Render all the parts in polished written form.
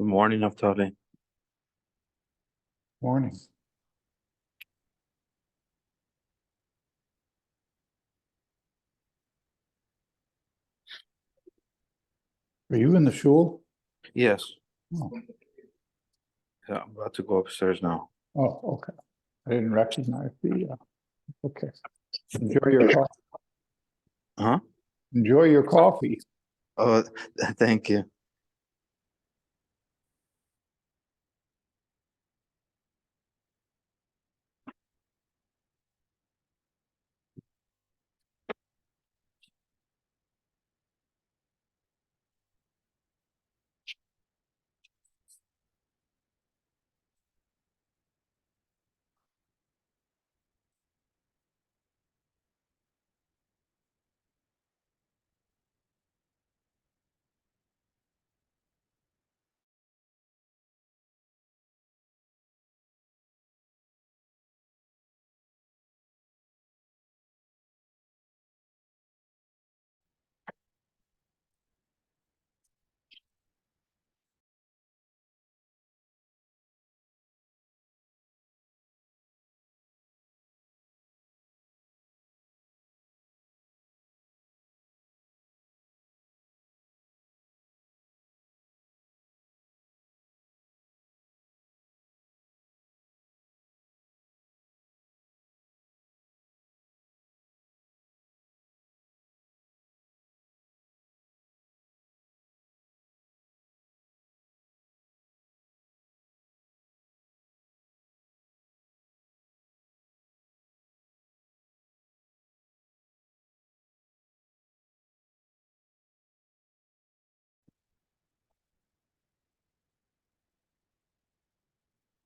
Good morning, Naftali. Morning. Are you in the shul? Yes, Oh, yeah, I'm about to go upstairs now. okay. I didn't recognize okay. Enjoy your coffee. Huh? Enjoy your coffee. Oh, thank you.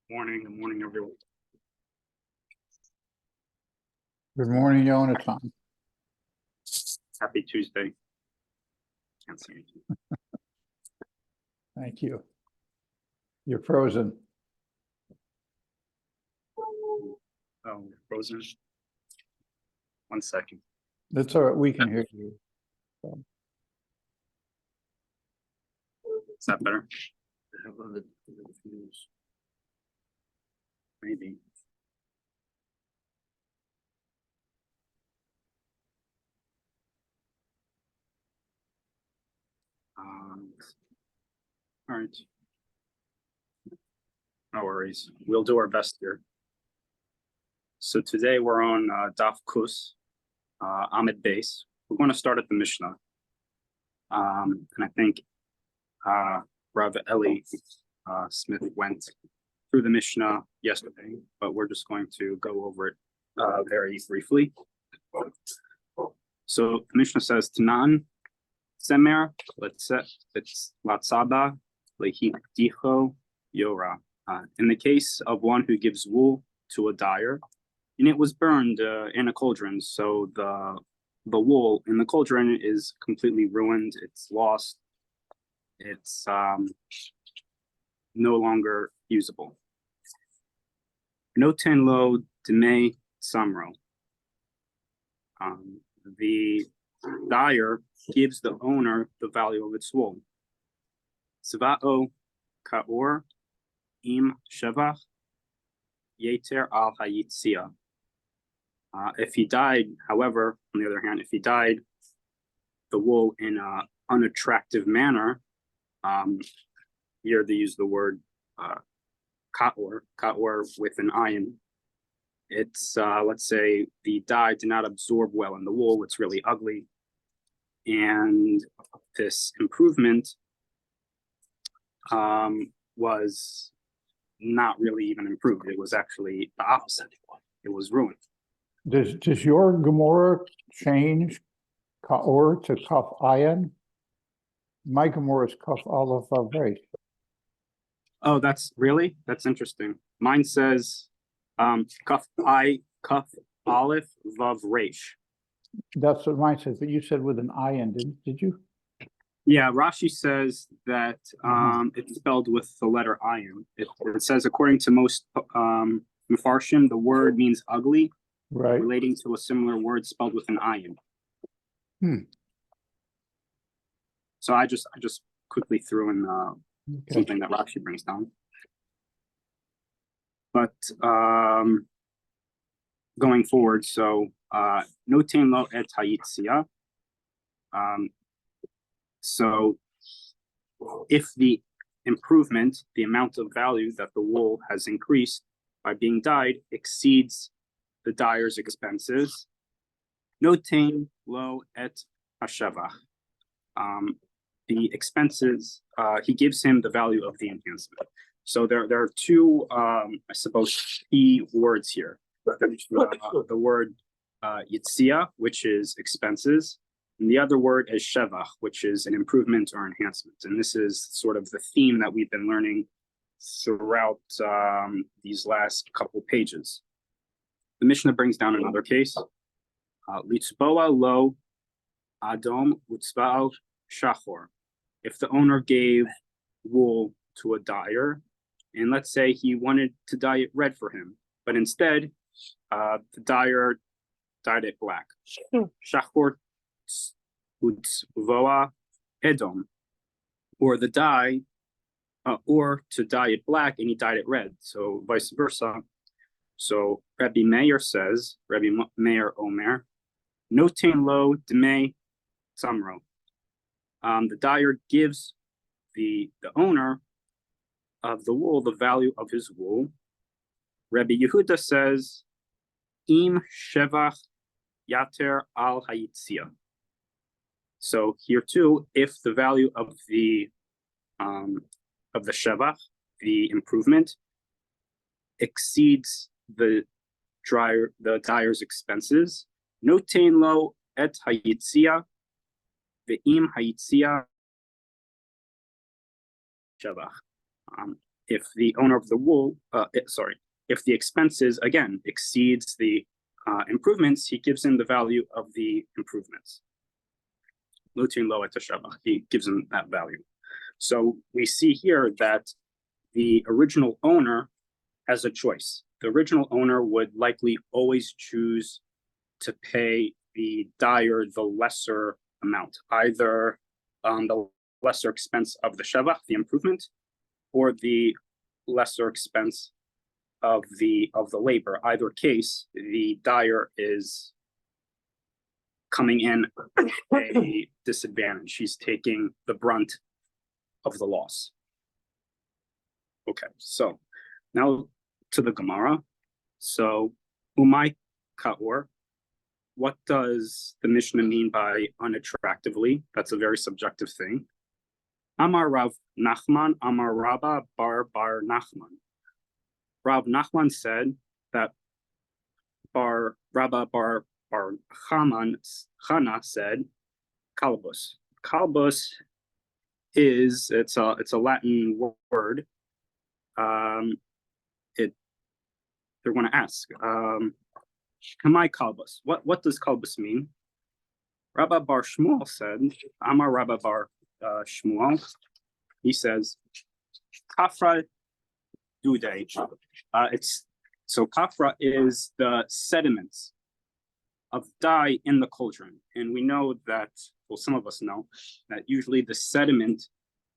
Good morning, everyone. Good morning, Yonatan. Happy Tuesday. Can't see anything. Thank you. You're frozen. Oh, frozen. 1 second. That's all right. We can hear you. Is that better? Maybe. All right. No worries. We'll do our best here. So today we're on Daf Kus, Amid Base. We're going to start at the Mishnah. And I think Rav Eli Smith went through the Mishnah yesterday, but we're just going to go over it very briefly. So the Mishnah says, Tanan Semer Latsaba Lehikdicho Yora. In the case of one who gives wool to a dyer, and it was burned in a cauldron, so the wool in the cauldron is completely ruined. It's lost. It's no longer usable. Noten lo deme samro. The dyer gives the owner the value of its wool. Sva'o kaor im shevach yeter al hayitzia. If he dyed, however, on the other hand, if he dyed the wool in an unattractive manner, here they use the word kaor with an ayin. It's, let's say the dye did not absorb well in the wool, it's really ugly. And this improvement was not really even improved. It was actually the opposite. It was ruined. Does your Gemara change Kaor to Kaf Ayin? My Gemara is Kaf Aleph Vav. Oh, that's interesting. Mine says Kaf Aleph Vav Resh. That's what mine says, but you said with an Ayin, did you? Yeah, Rashi says that it's spelled with the letter ayin. It says, according to most Mefarshim, the word means ugly, Right. relating to a similar word spelled with an ayin. So I just quickly threw in Okay. something that Rashi brings down. But going forward, so notain lo et hayitzia. So if the improvement, the amount of value that the wool has increased by being dyed exceeds the dyer's expenses, notain lo et hashevach. The expenses, he gives him the value of the enhancement. So there are two, I suppose, key words here. The word yitzia, which is expenses, and the other word is shevach, which is an improvement or enhancement. And this is sort of the theme that we've been learning throughout these last couple pages. The Mishnah brings down another case. Litzboa lo adom utzba'al shachor. If the owner gave wool to a dyer, and let's say he wanted to dye it red for him, but instead the dyer dyed it black. Shachor utzvoa edom, or the dye, or to dye it black and he dyed it red, so vice versa. So Rabbi Meir says, Rabbi Meir Omer, notain lo dmei samro. The dyer gives the owner of the wool the value of his wool. Rabbi Yehuda says, im shevach yater al hayitzia. So here too, if the value of the shevach, the improvement, exceeds the dyer's expenses, notain lo et hayitzia ve'im hayitzia shevach. If the owner of the wool, if the expenses again exceeds the improvements, he gives him the value of the improvements. Notain lo et shevach, he gives him that value. So we see here that the original owner has a choice. The original owner would likely always choose to pay the dyer the lesser amount, either the lesser expense of the shevach, the improvement, or the lesser expense of the labor. Either case, the dyer is coming in a disadvantage. She's taking the brunt of the loss. Okay, so now to the Gemara. So umay kaor, what does the Mishnah mean by unattractively? That's a very subjective thing. Amar Rav Nachman, Amar Rabba bar Nachman. Rav Nachman said that Rabba bar Chana said kalbus. Kalbus is it's a Latin word. They're going to ask, Kamai kalbus. What does kalbus mean? Rabba bar Shmuel said, Amar Rabba bar Shmuel. He says, kafra dude. So kafra is the sediments of dye in the cauldron, and we know that, well, some of us know that usually the sediment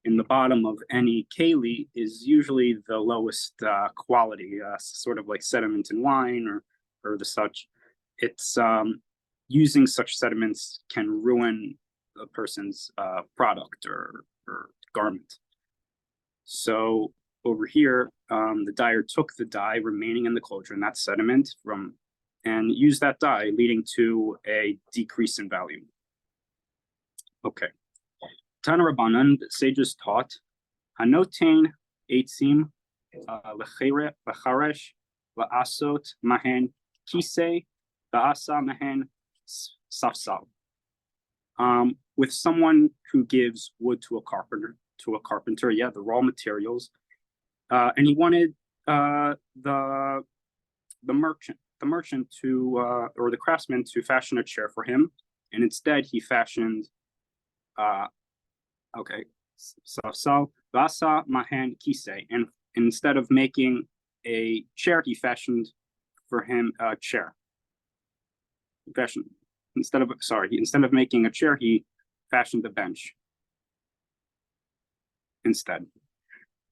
in the bottom of any keli is usually the lowest quality, sort of like sediment in wine or the such. It's using such sediments can ruin a person's product or garment. So over here, the dyer took the dye remaining in the cauldron, that sediment, and used that dye, leading to a decrease in value. Okay. Tana Rabbanan, the sages taught, Hanotain eitzim lecharesh la'asot mahen kisei la'asa mahen safsal. With someone who gives wood to a carpenter, the raw materials, and he wanted the merchant to or the craftsman to fashion a chair for him, and instead he fashioned so vasa mahan kisei, and instead of making a chair, he fashioned for him a chair. Instead of making a chair, he fashioned a bench instead.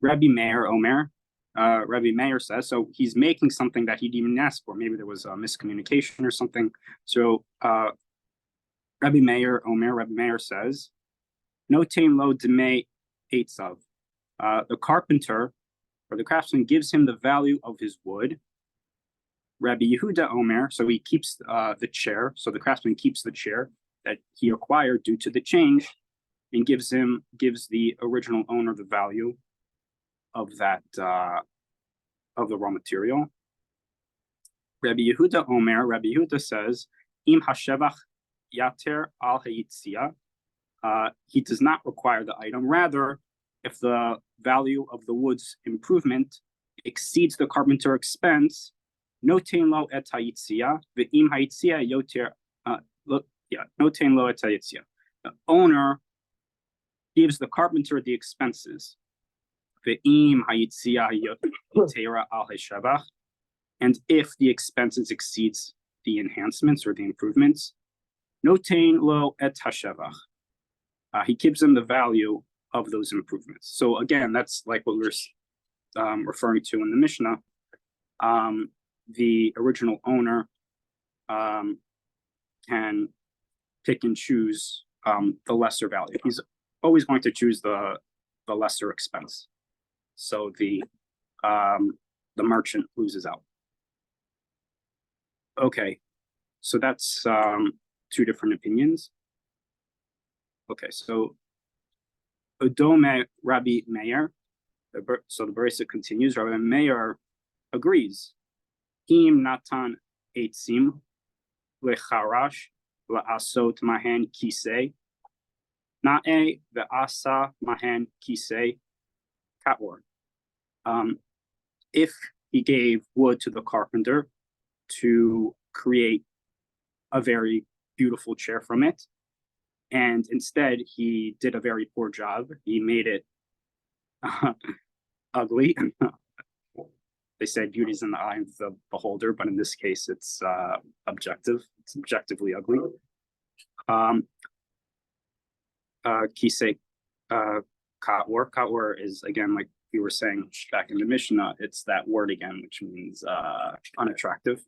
Rabbi Meir Omer. Rabbi Meir says, so he's making something that he didn't even ask for. Maybe there was a miscommunication or something. So Rabbi Meir Omer, Rabbi Meir says, Notain lo demei eitzav. The carpenter or the craftsman gives him the value of his wood. Rabbi Yehuda Omer, so he keeps the chair. So the craftsman keeps the chair that he acquired due to the change, and gives the original owner the value of that of the raw material. Rabbi Yehuda Omer, Rabbi Yehuda says, Im hashevach yater al hayitzia. He does not require the item. Rather, if the value of the wood's improvement exceeds the carpenter expense, notain lo et hayitzia, ve'im hayitzia yoter. Notain lo et hayitzia. The owner gives the carpenter the expenses. Ve'im hayitzia yotera al hashevach. And if the expenses exceeds the enhancements or the improvements, notain lo et hashevach. He gives them the value of those improvements. So again, that's like what we were referring to in the Mishnah. The original owner can pick and choose the lesser value. He's always going to choose the lesser expense. So the merchant loses out. Okay, so that's two different opinions. Okay, so Odome Rabbi Meir. So the Barisa continues. Rabbi Meir agrees. Im natan eitzim lecharash la'asot mahen kisei na'e ve'asa mahen kisei kaor. If he gave wood to the carpenter to create a very beautiful chair from it, and instead he did a very poor job, he made it ugly. They say beauty's in the eye of the beholder, but in this case it's objective. It's objectively ugly. Kisei kaor is, again, like we were saying back in the Mishnah, it's that word again, which means unattractive.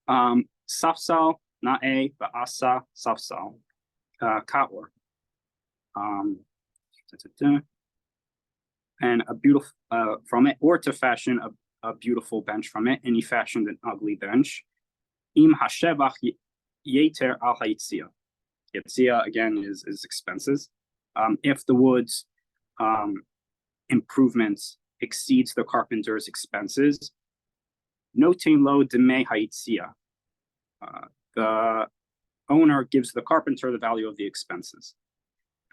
Safsal na'e ba'asa safsal kaor. And a beautiful from it, or to fashion a beautiful bench from it, and he fashioned an ugly bench. Im hashevach yeter al hayitzia. Yitzia again is expenses. If the wood's improvements exceeds the carpenter's expenses, notain lo demei hayitzia. The owner gives the carpenter the value of the expenses.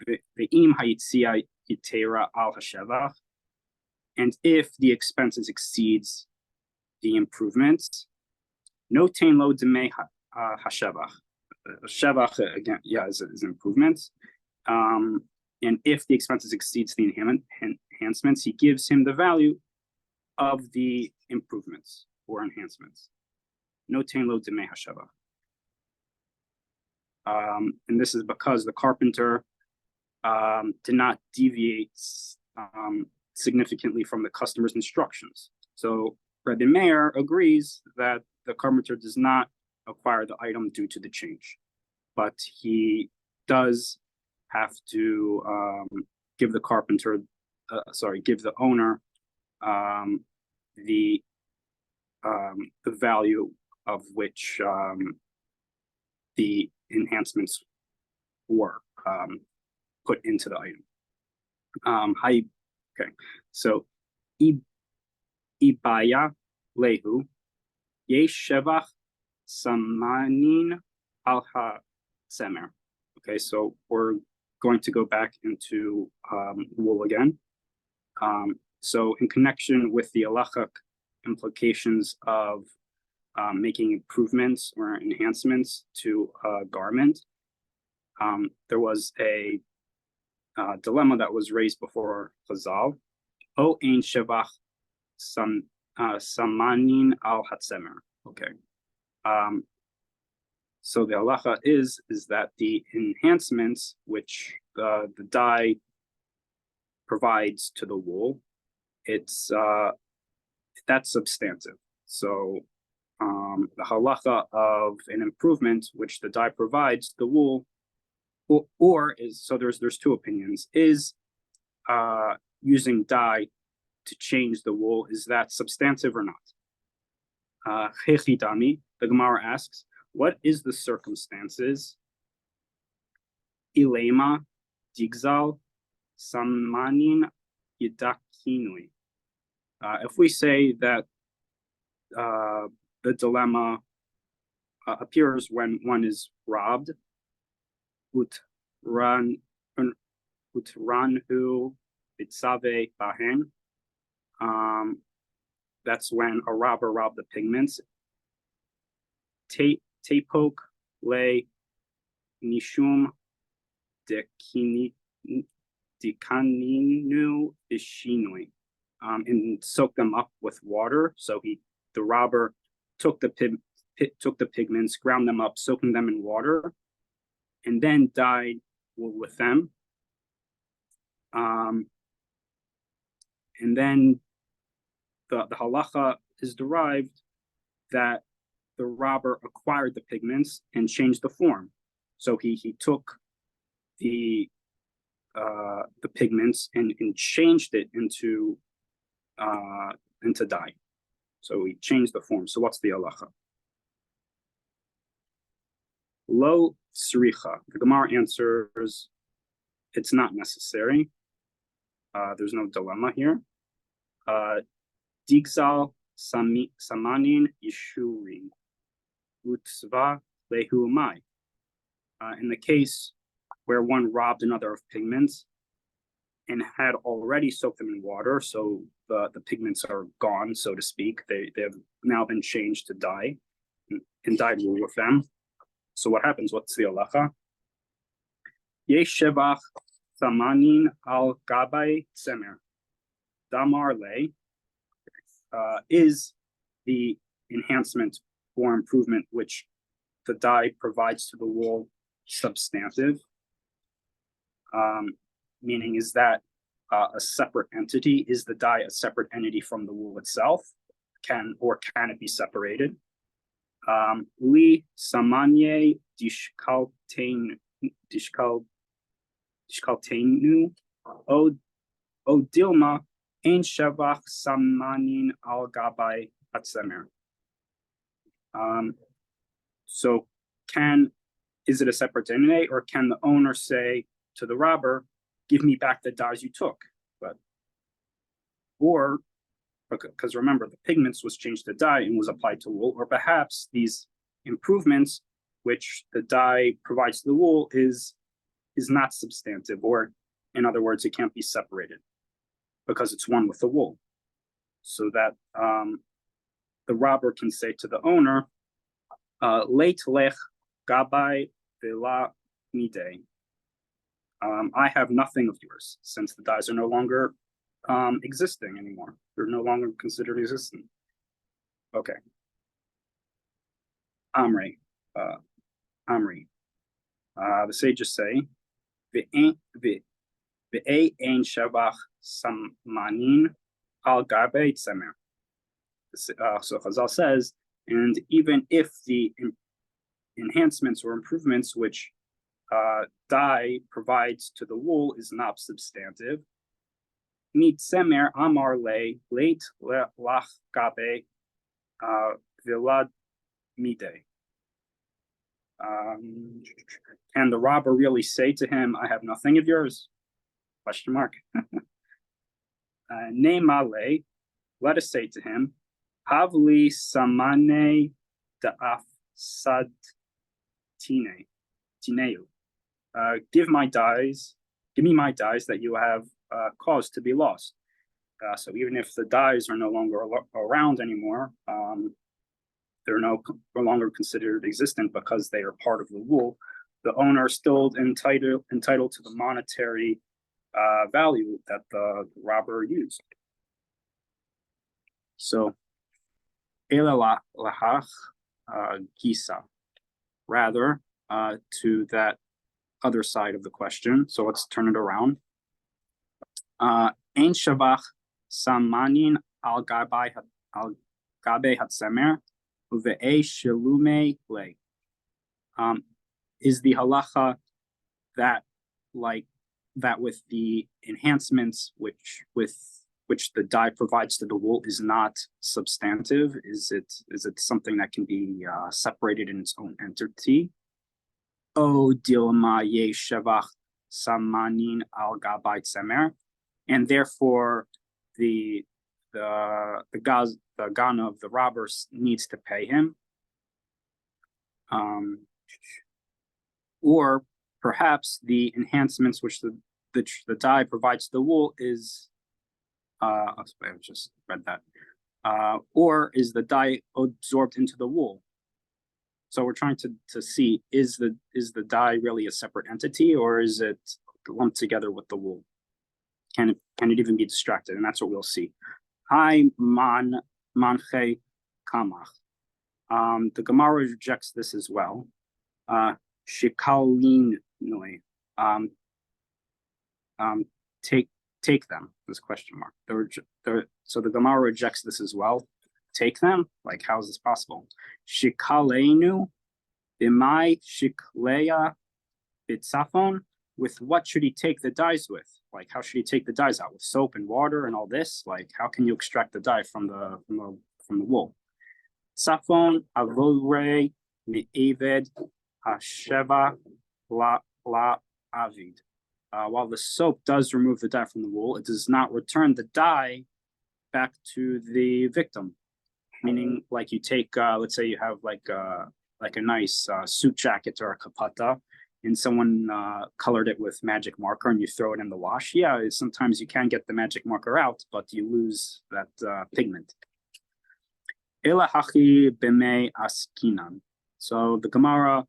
Ve'im hayitzia yitera al hashevach. And if the expenses exceeds the improvements, notain lo demei hashevach. Shevach again, is improvements. And if the expenses exceeds the enhancements, he gives him the value of the improvements or enhancements. Notain lo demei hashevach. And this is because the carpenter did not deviate significantly from the customer's instructions. So Rabbi Meir agrees that the carpenter does not acquire the item due to the change, but he does have to give the owner the value of which the enhancements were put into the item. Okay, so ibaya lehu yesh shevach samanin al ha-tzemer. Okay, so we're going to go back into wool again. So in connection with the halachic implications of making improvements or enhancements to a garment, there was a dilemma that was raised before Chazal. O ein shevach samanin al hatzemer. Okay. So the halacha is that the enhancements which the dye provides to the wool, it's that's substantive. So the halacha of an improvement which the dye provides to the wool, or is, so there's two opinions, is using dye to change the wool, is that substantive or not? The Gemara asks, what is the circumstances? Ilema, digzal, samanin, yidakinui. If we say that the dilemma appears when one is robbed, utranhu bitsave bahen, that's when a robber robbed the pigments. Tepok le nishum dekaninu ishinui, and soak them up with water. So the robber took the pigments, ground them up, soaking them in water, and then dyed with them. And then the halacha is derived that the robber acquired the pigments and changed the form. So he took the pigments and changed it into dye. So he changed the form. So what's the halacha? Lo sricha. The Gemara answers, it's not necessary. There's no dilemma here. Digzal samanin yishurin utzva lehu mai. In the case where one robbed another of pigments and had already soaked them in water, so the pigments are gone, so to speak. They have now been changed to dye and dyed wool with them. So what happens? What's the halacha? Yesh shevach samanin al gabay tzemer. Damar le is the enhancement or improvement which the dye provides to the wool substantive? Meaning, is that a separate entity? Is the dye a separate entity from the wool itself? Can it be separated? Li samanye dishkaltenu o dilma ein shavach samanin al gabay atzemer. So is it a separate entity, or can the owner say to the robber, give me back the dyes you took? Because remember, the pigments was changed to dye and was applied to wool, or perhaps these improvements which the dye provides to the wool is not substantive, or in other words, it can't be separated because it's one with the wool. So that the robber can say to the owner, leit lech gabay vela midei. I have nothing of yours, since the dyes are no longer existing anymore. They're no longer considered existent. Okay. Amri. The sages say, Ve'ein shavach samanin al gabay tzemer. So Chazal says, and even if the enhancements or improvements which dye provides to the wool is not substantive, mit tzemer amar le leit lach gabay vilad midei. Can the robber really say to him, I have nothing of yours? Question mark. Ne'male, let us say to him, Havli samane da'af sad tineu. Give me my dyes that you have caused to be lost. So even if the dyes are no longer around anymore, they're no longer considered existent because they are part of the wool, the owner is still entitled to the monetary value that the robber used. So, ela lahach gisa, rather to that other side of the question. So let's turn it around. Ein shavach samanin al gabe hatzemer uve'ei shelume le. Is the halacha that like that with the enhancements which the dye provides to the wool is not substantive? Is it something that can be separated in its own entity? O dilma ye shavach samanin al gabai tzemer, and therefore the gana of the robbers needs to pay him. Or perhaps the enhancements which the dye provides to the wool is I just read that. Or is the dye absorbed into the wool? So we're trying to see, is the dye really a separate entity, or is it lumped together with the wool? Can it even be distracted? And that's what we'll see. Hi manche kamach. The Gemara rejects this as well. Shikalin noi. Take them, this question mark. So the Gemara rejects this as well. Take them? Like, how is this possible? Shikalenu b'mai shikleya b'tzafon. With what should he take the dyes with? Like, how should he take the dyes out? With soap and water and all this? Like, how can you extract the dye from the wool? Tzafon avore me'eved hasheva la avid. While the soap does remove the dye from the wool, it does not return the dye back to the victim. Meaning, like, you take, let's say you have like a nice suit jacket or a kapata, and someone colored it with magic marker, and you throw it in the wash. Yeah, sometimes you can get the magic marker out, but you lose that pigment. Elahachi b'mei askinan. So the Gemara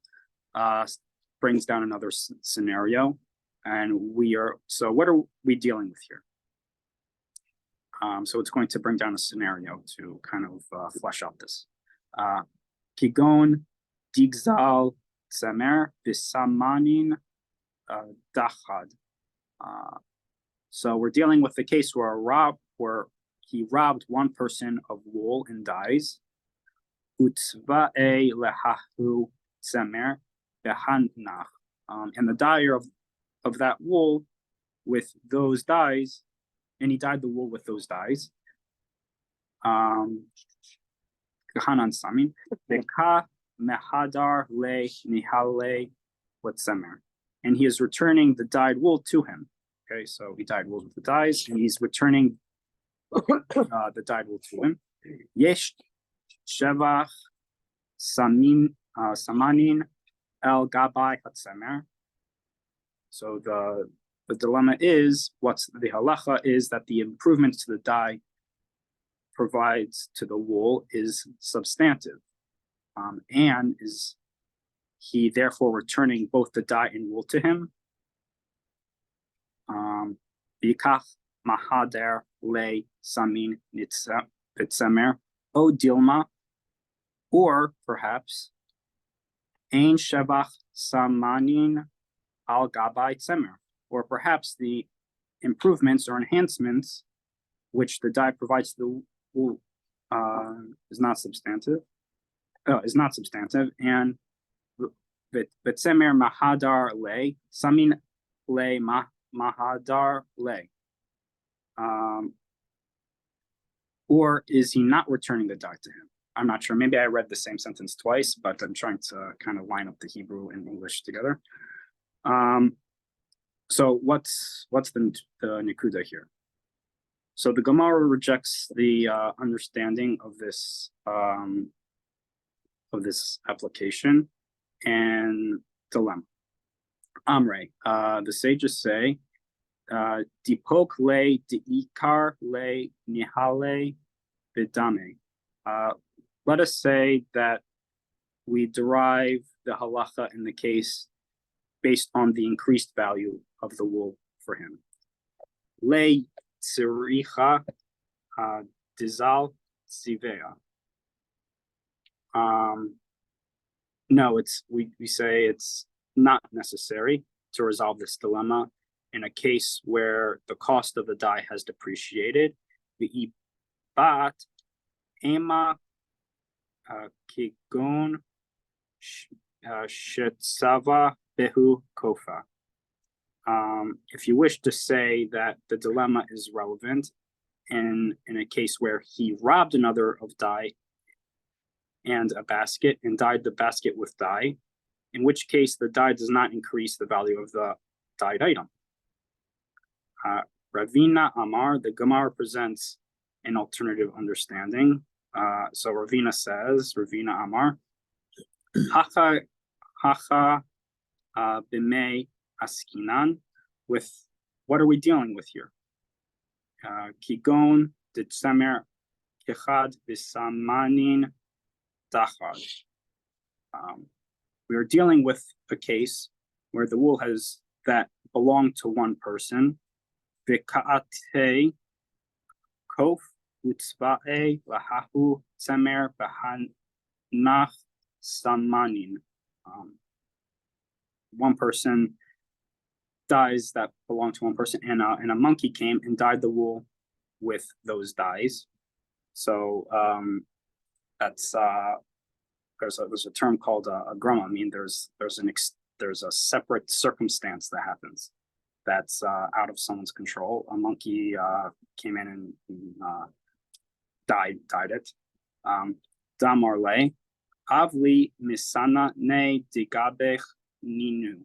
brings down another scenario. And so what are we dealing with here? So it's going to bring down a scenario to kind of flesh out this. Kigon digzal tzemer bisamanin dachad. So we're dealing with the case where he robbed one person of wool and dyes. Utzva'e lehahu tzemer behanach. And the dyer of that wool with those dyes, and he dyed the wool with those dyes. And he is returning the dyed wool to him. Okay, so he dyed wool with the dyes, and he's returning the dyed wool to him. Yesh shevach samanin el gabai hatzemer. So the dilemma is, what's the halacha is that the improvements to the dye provides to the wool is substantive, and is he therefore returning both the dye and wool to him? Bikach mahader le samin nitzemer o dilma, or perhaps ein shevach samanin al gabai tzemer, or perhaps the improvements or enhancements which the dye provides to the wool is not substantive, and tzemer mahadar le samin le mahadar le, or is he not returning the dye to him? I'm not sure. Maybe I read the same sentence twice, but I'm trying to kind of line up the Hebrew and English together. So what's the nikuda here? So the Gemara rejects the understanding of this application and dilemma. Amre, the sages say, dipok le diikar le nihale bidame. Let us say that we derive the halacha in the case based on the increased value of the wool for him. Le tziricha dizal zivea. No, we say it's not necessary to resolve this dilemma, in a case where the cost of the dye has depreciated, the ibat ema kigon shetzava behu kofa. If you wish to say that the dilemma is relevant in a case where he robbed another of dye and a basket and dyed the basket with dye, in which case the dye does not increase the value of the dyed item. Ravina Amar, the Gemara presents an alternative understanding. So Ravina says, Ravina Amar, Hacha b'mei askinan, with what are we dealing with here? Kigon ditzamer kechad v'samanin dachad. We are dealing with a case where the wool has that belonged to one person. V'ka'ate kof utzba'e lahahu tzemer b'hanach samanin. One person dyes that belong to one person, and a monkey came and dyed the wool with those dyes. So that's there's a term called a grama. I mean, there's a separate circumstance that happens that's out of someone's control. A monkey came in and dyed it. Damarle avli misana ne digabech ninu.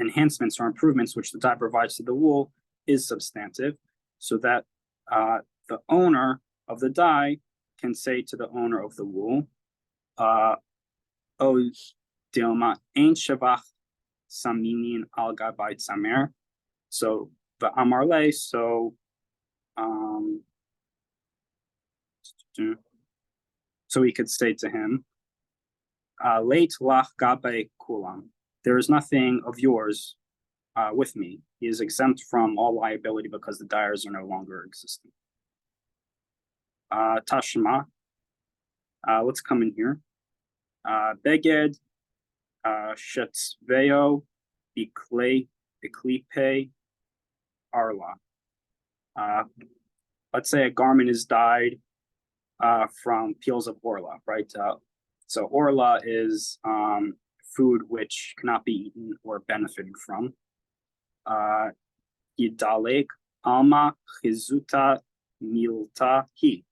Enhancements or improvements which the dye provides to the wool is substantive, so that the owner of the dye can say to the owner of the wool, "O dilma ein shavach saminin al gabay tzamer." So the amarle, so he could say to him, late lach gabe kulam. There is nothing of yours with me. He is exempt from all liability because the dyers are no longer existing. Tashma. Let's come in here. Beged shetzveo biklipe arla. Let's say a garment is dyed from peels of orla, right? So orla is food which cannot be eaten or benefited from. Yidalek alma chizuta milta hi.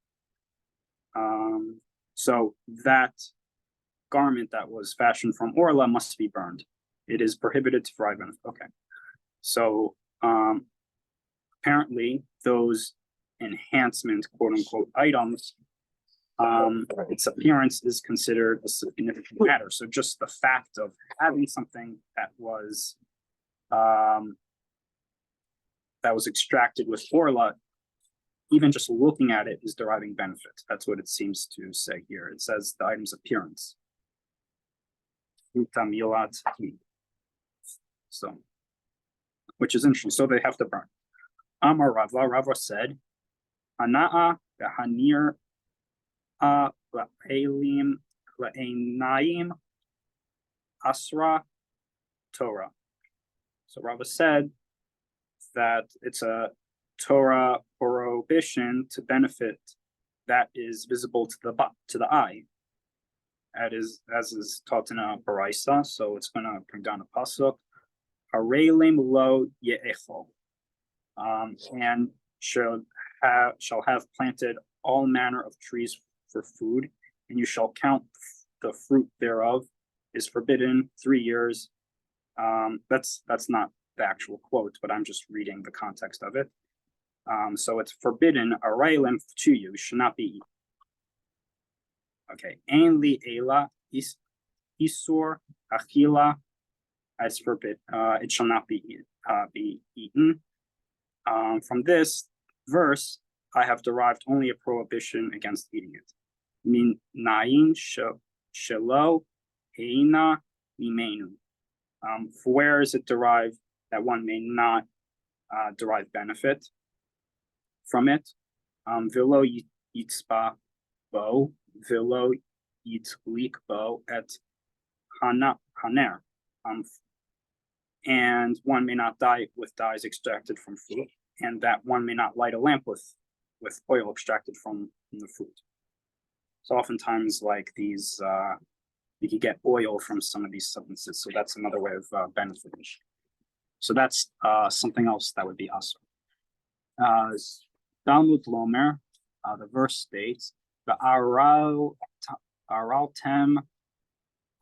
So that garment that was fashioned from orla must be burned. It is prohibited to fry benefit. Okay. So apparently those enhancement, quote unquote, items, its appearance is considered a significant matter. So just the fact of having something that was extracted with orla, even just looking at it is deriving benefit. That's what it seems to say here. It says the item's appearance. So, which is interesting. So they have to burn. Amar Rava, Rava said, Hana'a v'hanir la'elim la'einayim asra Torah. So Rava said that it's a Torah prohibition to benefit that is visible to the eye. That is, as is taught in a Baraisa, so it's going to bring down a pasuk. Harelim lo ye'echol, and shall have planted all manner of trees for food, and you shall count the fruit thereof is forbidden 3 years. That's not the actual quote, but I'm just reading the context of it. So it's forbidden, araylim, to you, should not be eaten. Okay, ein li ela isur achila, as forbid, it shall not be eaten. From this verse, I have derived only a prohibition against eating it. Min nain shelo heina mimenu. For where is it derived that one may not derive benefit from it? Vilo yitzba bo, vilo yitzlik bo et haner, and one may not dye with dyes extracted from fruit, and that one may not light a lamp with oil extracted from the fruit. So oftentimes, like these, you can get oil from some of these substances. So that's another way of benefiting. So that's something else that would be asur. Talmud Lomer, the verse states, the araltem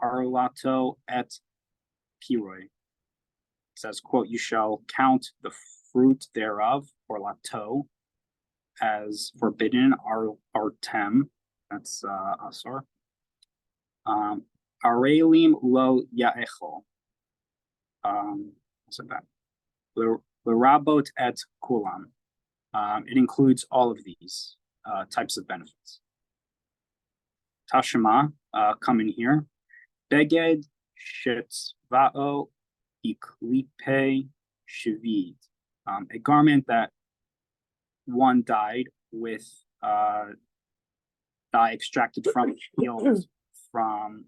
arlato et piroi. It says, quote, you shall count the fruit thereof, or lato, as forbidden, artem, that's asur. Arelim lo yaechol. What's that? L'rabot et kulam. It includes all of these types of benefits. Tashema, come in here. Beged shetzvao iklipe shvid. A garment that one dyed with dye extracted from fields from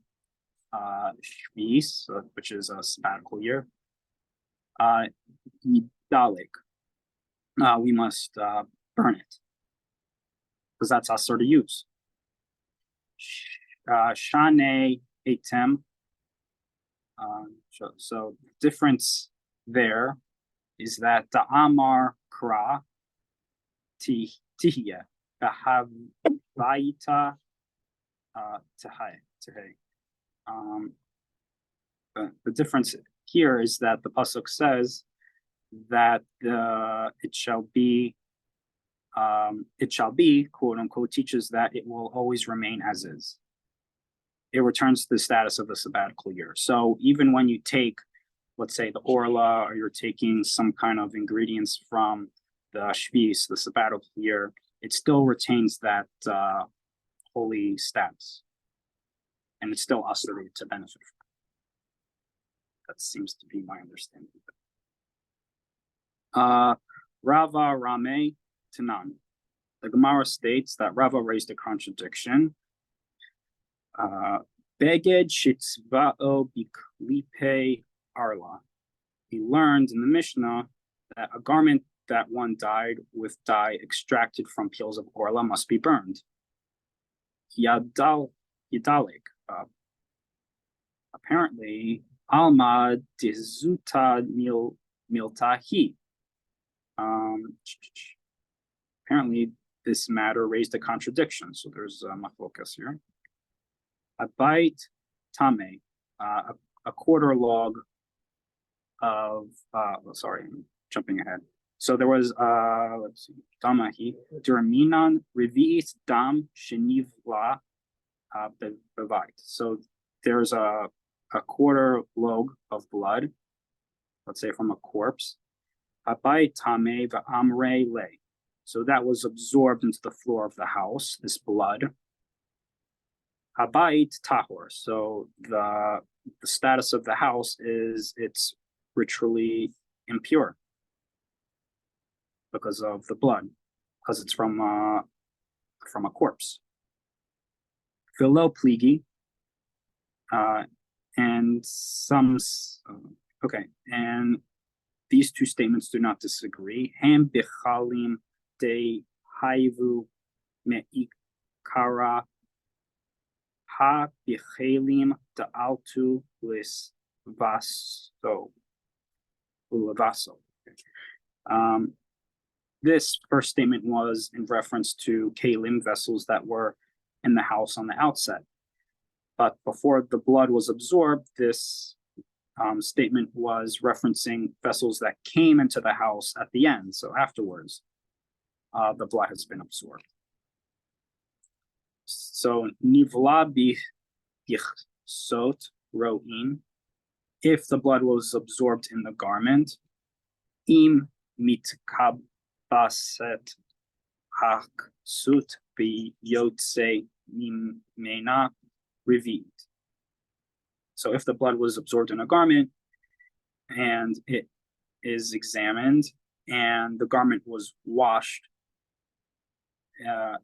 Shvis, which is a sabbatical year. Yidalik. We must burn it, because that's asur to use. Shane etem. So the difference there is that the amar kra tihya bahavaita tehei. The difference here is that the pasuk says that it shall be, quote unquote, teaches that it will always remain as is. It returns to the status of the sabbatical year. So even when you take, let's say, the orla, or you're taking some kind of ingredients from the shvis, the sabbatical year, it still retains that holy status, and it's still asur to benefit from. That seems to be my understanding. Rava Rame Tanan. The Gemara states that Rava raised a contradiction. Beged shitzvao biklipe arla. He learned in the Mishnah that a garment that one dyed with dye extracted from peels of orla must be burned. Yidalik. Apparently, alma dizuta miltahi. Apparently, this matter raised a contradiction. So there's a machlokas here. A bite tame, a quarter log of, sorry, I'm jumping ahead. So there was, let's see, damahi, durminan revi'it dam shenivla bevite. So there's a quarter log of blood, let's say from a corpse. Abai tame v'amre le. So that was absorbed into the floor of the house, this blood. Habayit tahor. So the status of the house is it's ritually impure because of the blood, because it's from a corpse. Philo pligi, and some okay, and these two statements do not disagree. Ham bichalim de haivu meikara ha bichalim de altu lis vaso. This first statement was in reference to kalim, vessels that were in the house on the outset. But before the blood was absorbed, this statement was referencing vessels that came into the house at the end. So afterwards, the blood has been absorbed. So nivla bichsot ro'in, if the blood was absorbed in the garment, im mitkabaset haksut biyotse mimena revit. So if the blood was absorbed in a garment and it is examined and the garment was washed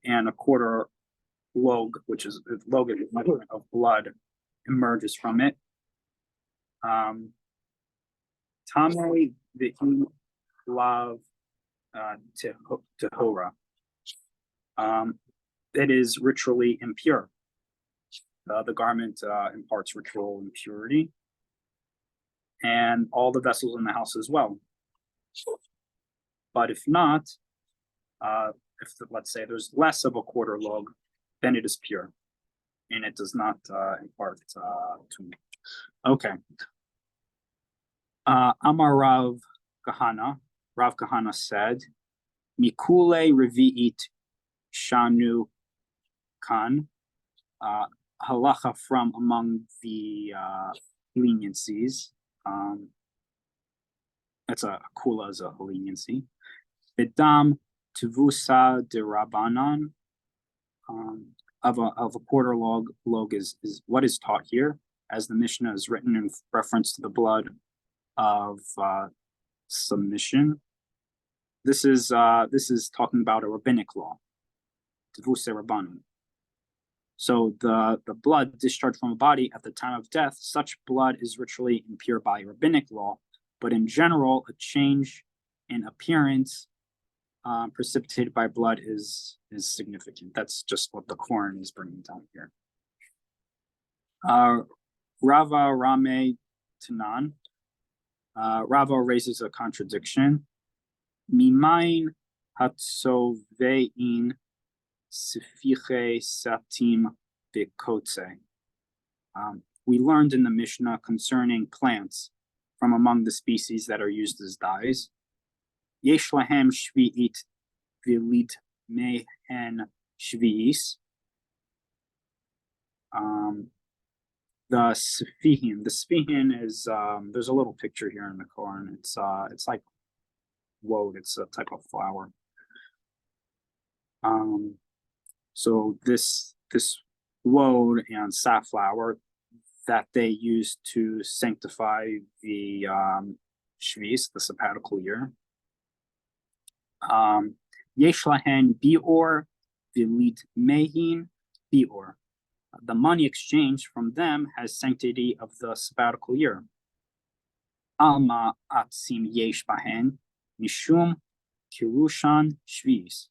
and a quarter log, which is log of blood, emerges from it, Tame v'im lav tehora. It is ritually impure. The garment imparts ritual impurity, and all the vessels in the house as well. But if not, let's say there's less of a quarter log, then it is pure, and it does not impart tumah. Okay. Amar Rav Kahana. Rav Kahana said, Mikule revi'it shanu kan. Halacha from among the leniencies. That's a kula is a leniency. Bidam tevusa de Rabbanan. Of a quarter log is what is taught here, as the Mishnah is written in reference to the blood of submission. This is talking about a rabbinic law, tevusa Rabbanan. So the blood discharged from a body at the time of death, such blood is ritually impure by rabbinic law, but in general, a change in appearance precipitated by blood is significant. That's just what the Quran is bringing down here. Rava Rame Tanan. Rava raises a contradiction. Mimain hatsovein sifiche satim bekotze. We learned in the Mishnah concerning plants from among the species that are used as dyes. Yesh lahem shvi'it v'lid mehen shvi'is. The sfihin is there's a little picture here in the Quran. It's like woad. It's a type of flower. So this woad and safflower that they use to sanctify the shvis, the sabbatical year. Yesh lahen bior v'lid mehin bior. The money exchanged from them has sanctity of the sabbatical year. Alma atzim yesh bahen mishum kirushan shvis.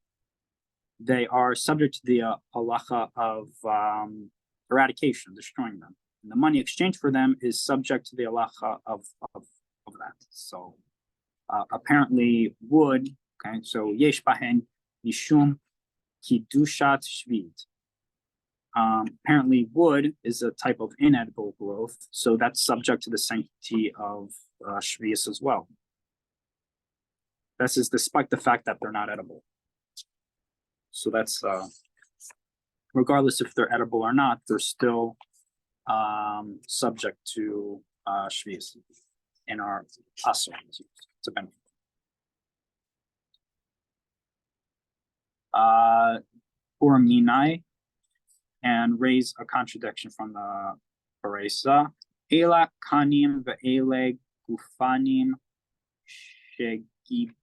They are subject to the halacha of eradication, destroying them. And the money exchanged for them is subject to the halacha of that. So apparently wood, okay, so yesh bahen mishum kidushat shvit. Apparently wood is a type of inedible growth, so that's subject to the sanctity of shvius as well. This is despite the fact that they're not edible. So that's regardless if they're edible or not, they're still subject to shvius in our asr to benefit. Or minai, and raise a contradiction from the Paresa. Ela kanim ve'ele gufanim shegibitan.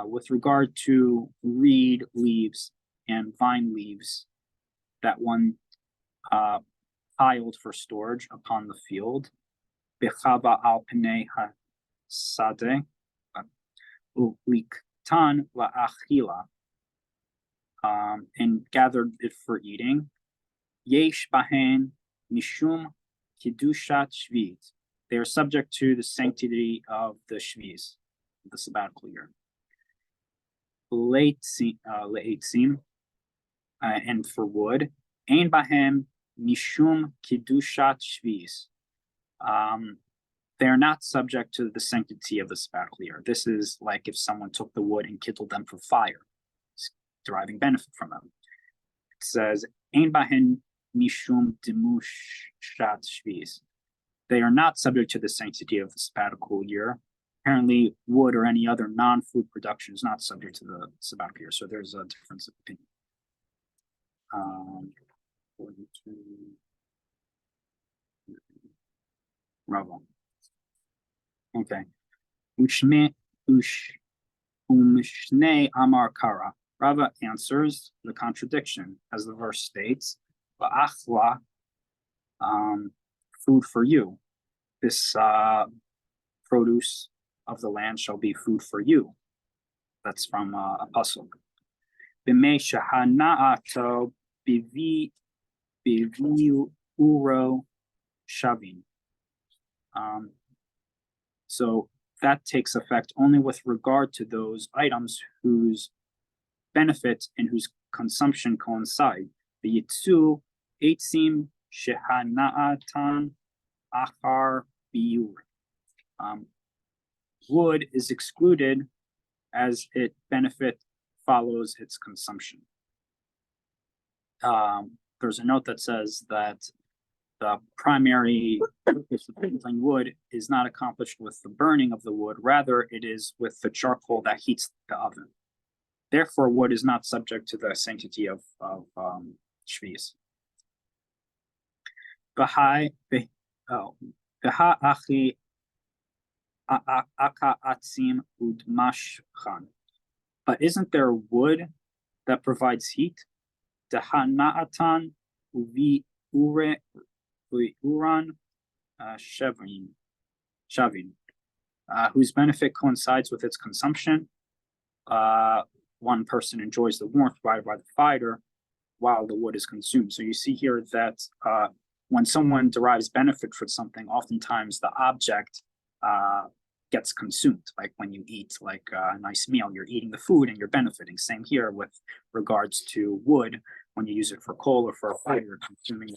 With regard to reed leaves and vine leaves that one piled for storage upon the field, bechava al pnei hasadeh uliktan la'achila, and gathered it for eating. Yesh bahen mishum kidushat shvit. They are subject to the sanctity of the shvis, the sabbatical year. Le'etzim, and for wood. Ein bahem mishum kidushat shvis. They are not subject to the sanctity of the sabbatical year. This is like if someone took the wood and kindled them for fire, deriving benefit from them. It says, Ein bahen mishum demushat shvis. They are not subject to the sanctity of the sabbatical year. Apparently, wood or any other non-food production is not subject to the sabbatical year, so there's a difference of opinion. Rava. Okay. Umshne amar kara. Rava answers the contradiction, as the verse states. Va'achla food for you. This produce of the land shall be food for you. That's from a pasuk. B'mei shehana'ato bivi uro shavin. So that takes effect only with regard to those items whose benefit and whose consumption coincide. The yitzu eitzim shehana'atan achar biur. Wood is excluded as its benefit follows its consumption. There's a note that says that the primary purpose of kindling wood is not accomplished with the burning of the wood, rather it is with the charcoal that heats the oven. Therefore, wood is not subject to the sanctity of Shvius. But isn't there wood that provides heat? Dehana'atan uvi uran shavin, whose benefit coincides with its consumption. One person enjoys the warmth provided by the fire while the wood is consumed. So you see here that when someone derives benefit from something, oftentimes the object gets consumed. Like when you eat like a nice meal, you're eating the food and you're benefiting. Same here with regards to wood. When you use it for coal or for a fire, you're consuming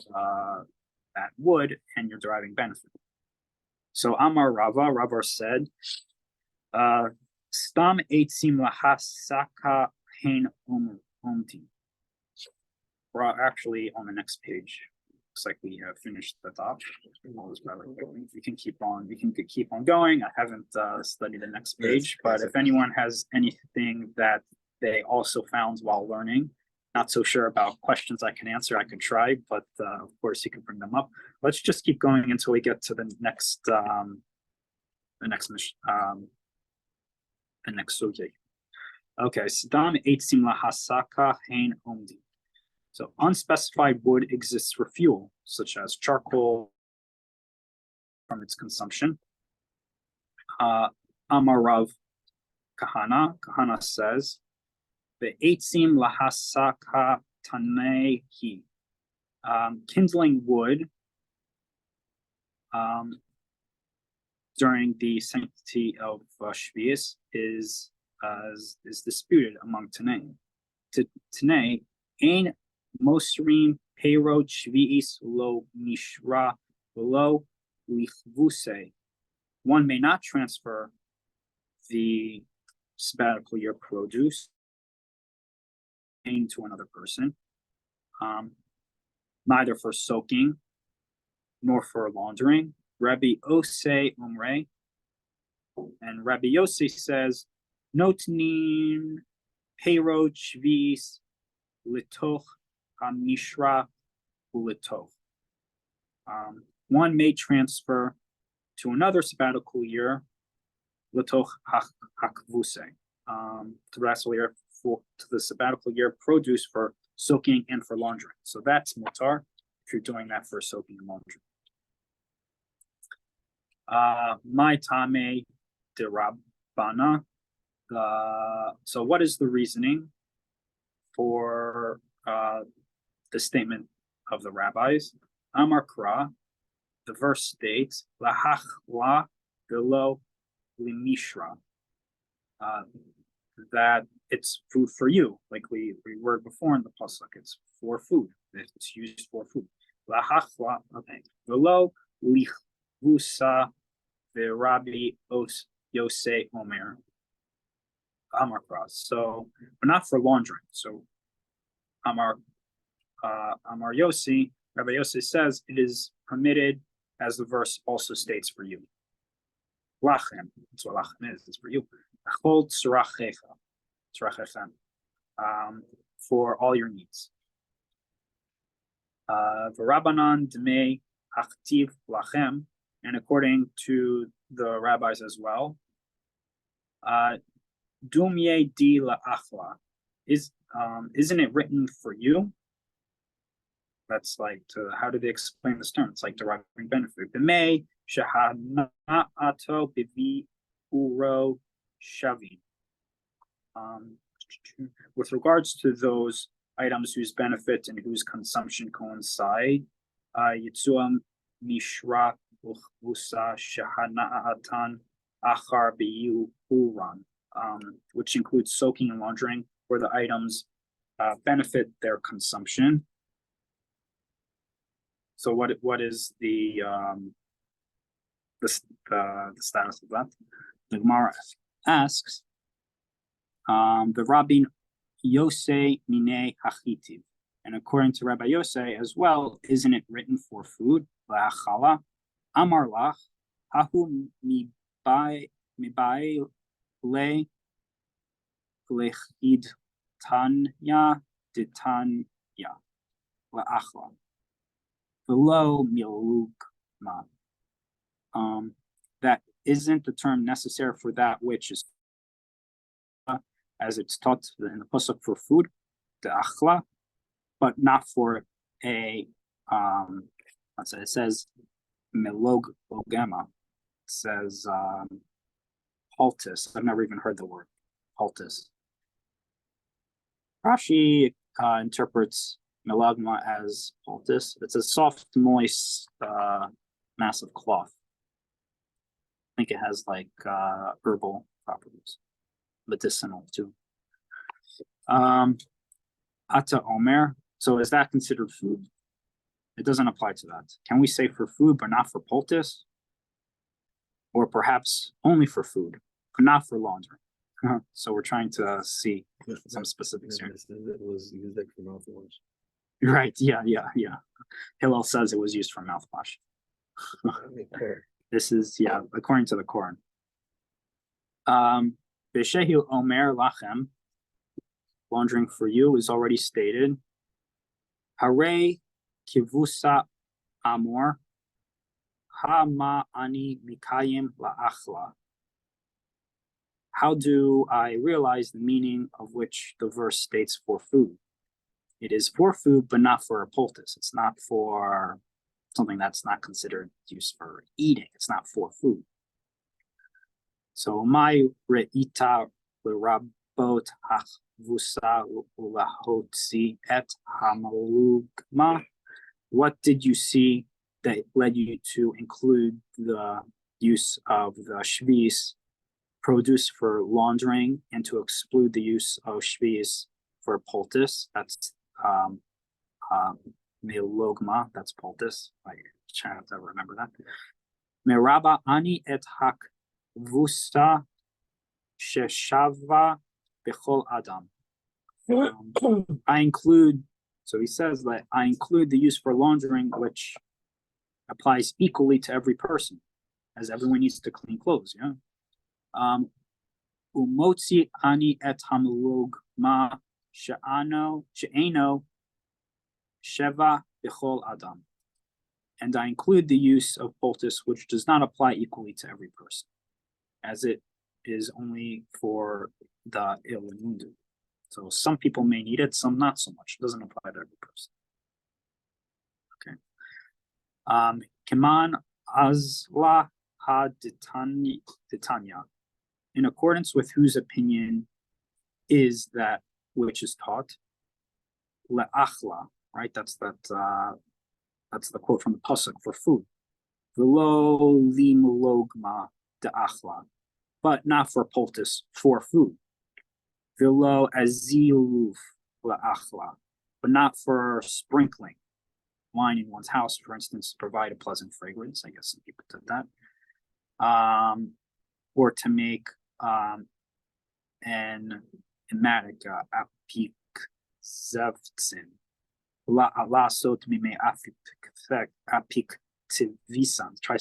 that wood and you're deriving benefit. So Amar Rava said, Stam eitzim lahasaka hein omti. We're actually on the next page. Looks like we have finished the top. We can keep on. We can keep on going. I haven't studied the next page, but if anyone has anything that they also found while learning, not so sure about questions I can answer, I could try, but of course you can bring them up. Let's just keep going until we get to the next sugya. Okay, Sidam eitzim lahasaka hein omdi. So unspecified wood exists for fuel, such as charcoal from its consumption. Amarav Kahana says, the eitzim lahasaka tanehi, kindling wood during the sanctity of Shvius is disputed among Tanei. Tanei, ein mosrin peirot Shvius lo mishra lo lichvuse. One may not transfer the sabbatical year produce to another person, neither for soaking nor for laundering. Rabbi Osei Umre, and Rabbi Yossi says, Notnin peirot Shvius litoch hamishra ulitoch. One may transfer to another sabbatical year, litoch hakvuse, to the sabbatical year produce for soaking and for laundering. So that's mutar if you're doing that for soaking and laundering. My tame de Rabbana. So what is the reasoning for the statement of the rabbis? Amar Kra, the verse states, Lahachla velo limishra, that it's food for you, like we were before in the pasuk. It's for food. It's used for food. Lahachla, okay. Velo lichvusa ve'Rabbi Yosei Omer. Amar Kra. So, but not for laundering. So, Amar Yossi, Rabbi Yossi says it is permitted, as the verse also states, for you. Lachem, that's what lachem is. It's for you. Chol tzrachechem, for all your needs. V'Rabbanan dmei achtiv lachem, and according to the rabbis as well, Dumye di la'achla, isn't it written for you? That's like how do they explain this term? It's like deriving benefit. B'mei shehana'ato b'vi uro shavi. With regards to those items whose benefit and whose consumption coincide, Yitzuam Mishra Uchvusa Shahana'atan Achar Biyu Uran, which includes soaking and laundering, where the items benefit their consumption. So what is the status of that? The Gemara asks, the Rabbin Yosei Mine Hachitiv. And according to Rabbi Yosei as well, isn't it written for food? La'achala, Amar lach, hahu mibai le lechid tanya ditanya la'achla. Below milugma. That isn't the term necessary for that which is, as it's taught in the pasuk for food, the achla, but not for a it says melogema. It says haltis. I've never even heard the word haltis. Rashi interprets melogma as haltis. It's a soft, moist mass of cloth. I think it has like herbal properties, medicinal too. Ata Omer. So is that considered food? It doesn't apply to that. Can we say for food, but not for poultice? Or perhaps only for food, but not for laundry? So we're trying to see some specifics here. It was used like for mouthwash. Right, yeah. Hillel says it was used for mouthwash. This is, according to the Quran. B'shehu Omer Lachem, laundering for you is already stated. Hare kivusa amor, hama ani mikayim la'achla. How do I realize the meaning of which the verse states for food? It is for food, but not for a poultice. It's not for something that's not considered used for eating. It's not for food. So my re'ita l'rabot hachvusa ulahotzi et hamalugma. What did you see that led you to include the use of the shvis produce for laundering and to exclude the use of shvis for poultice? That's melogma. That's poultice. I try not to remember that. Meraba ani et hak vusa sheshava bechol adam. I include, so he says that I include the use for laundering, which applies equally to every person, as everyone needs to clean clothes. Umotzi ani et hamlogma she'ano sheva bechol adam. And I include the use of poultice, which does not apply equally to every person, as it is only for the ill and wounded. So some people may need it, some not so much. It doesn't apply to every person. Okay. Keman azla ha ditanya. In accordance with whose opinion is that which is taught? Le'achla, right? That's the quote from the pasuk for food. V'lo limlogma de'achla, but not for poultice, for food. V'lo aziluf le'achla, but not for sprinkling wine in one's house, for instance, to provide a pleasant fragrance. I guess some people did that. Or to make an emetic apik zevtsin. La sot mime apik tivisan. Try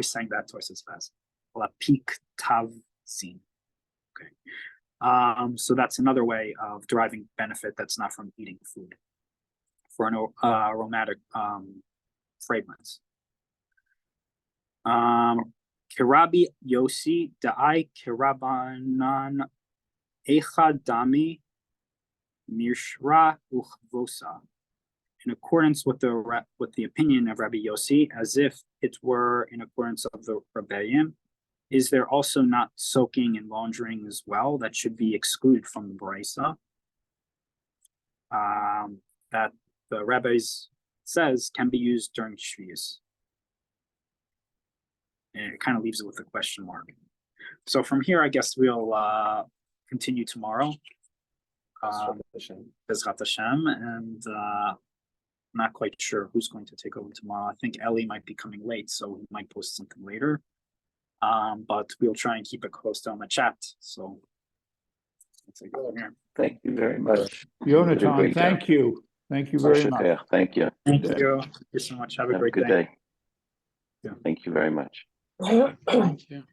saying that twice as fast. La pik tavzin. Okay. So that's another way of deriving benefit that's not from eating food, for an aromatic fragrance. Kirabi Yosi Da'ai Kirabanan Echad Dami Mishra Uchvosa. in accordance with the opinion of Rabbi Yossi, as if it were in accordance of the Rebbeim, is there also not soaking and laundering as well that should be excluded from the Brisa? That the rabbis says can be used during Shvius. And it kind of leaves it with a question mark. So from here, I guess we'll continue tomorrow. Bezrat Hashem, and I'm not quite sure who's going to take over tomorrow. I think Ellie might be coming late, so we might post something later. But we'll try and keep it close on the chat. So let's take it over here. Thank you very much. Jonathan, great thank job. you. Thank you very much. Yeah, thank you. Thank Good day. you. Thank you so much. Have a Have a great good day. day. Yeah. Thank you very much. Thank you.